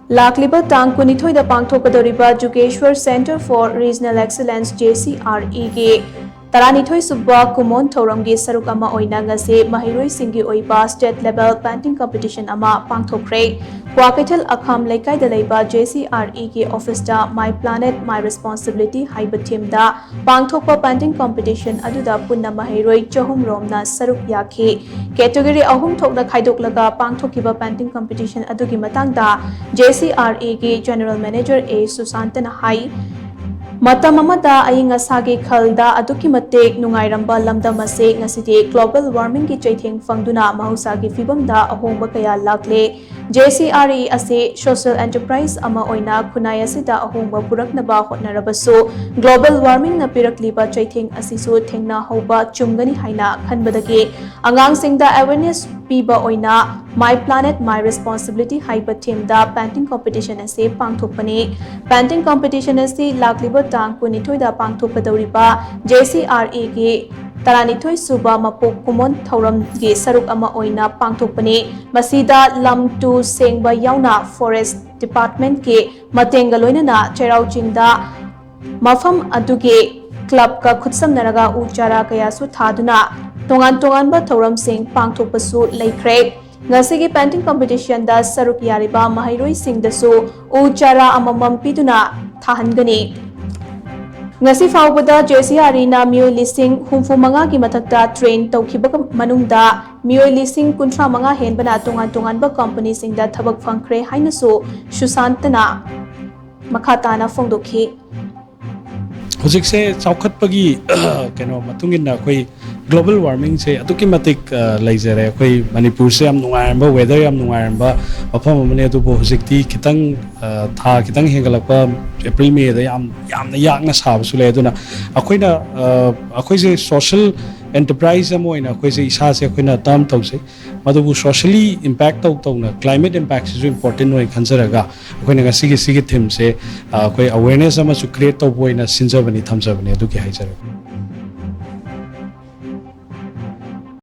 LAKLIBA TANG kunithoida pangthokadoriba JUGESHWAR Center for Regional Excellence JCRE ge Taranithoi SHUBA KUMON THOURAM ge SHARUK ama OINA ngase Maheiroi Shing ge Oiba State Level Painting Competition ama Pangthokkhre Kwakethal Akham Laikai da leiba JCRE ge Office da My Planet My Responsibility haiba theme da Pangthokpa Painting Competition aduda punna Maheiroi chahum romna SHARUK yakhi category ahum thokna khaidoklaga pangthokkiba painting competition adugi matangda JCRE ge General Manager A Susantana hai Matam amada aying asagi khalda aduki matek nungairamba lamdam ase ngasidi global warming ki chaitheng fangduna mahusagi fibamda ahongba kaya lakle JCRE ase social enterprise ama oina khunai asida ahongba puraknaba hotnarabasu global warming na pirakliba chaitheng asisu thengna hoba chumgani haina khanbadagi angangsingda awareness piba oina My Planet My Responsibility haiba theme da painting competition ase pangthokpani painting competition ase LAKLIBA TANG kunithoida pangthokkadauriba JCRE ge Taranithoi SHUBA mapok KUMON THOURAM ge SHARUK ama oina pangthokpani masida lam tu sengba yauna forest department ke matenga loinana cherau chingda mafam aduge club ka khutsamnaraga uchara kaya su thaduna tongan ba thoram sing pangthokpasu laikre ngasigi painting competition da SHARUK yariba Maheiroi Shing dasu uchara amamam piduna thahangani ngasi faubada JCRE na mioi lising humfu manga ki mathakta train tawkhiba manungda mioi lising kunthra manga henbana tongan ba company singda thabak phangkhre hainasu Susantana makhatana fongdokhi hojikse chaukhatpagi keno matungina koi global warming se atuki matik laijare koi Manipur se am nungairamba weather am nungairamba afam amane atu bo hojikti kitang tha kitang hengalakpa April May da yamna yakna sabasu le aduna akhoi se social enterprise amoina akhoi se isa se akhoi na term tause madubu socially impact tawna climate impact is important noi khanjaraga akhoi na sigi theme se akhoi awareness ama su create tawboina sinjabani thamjabani aduki haijara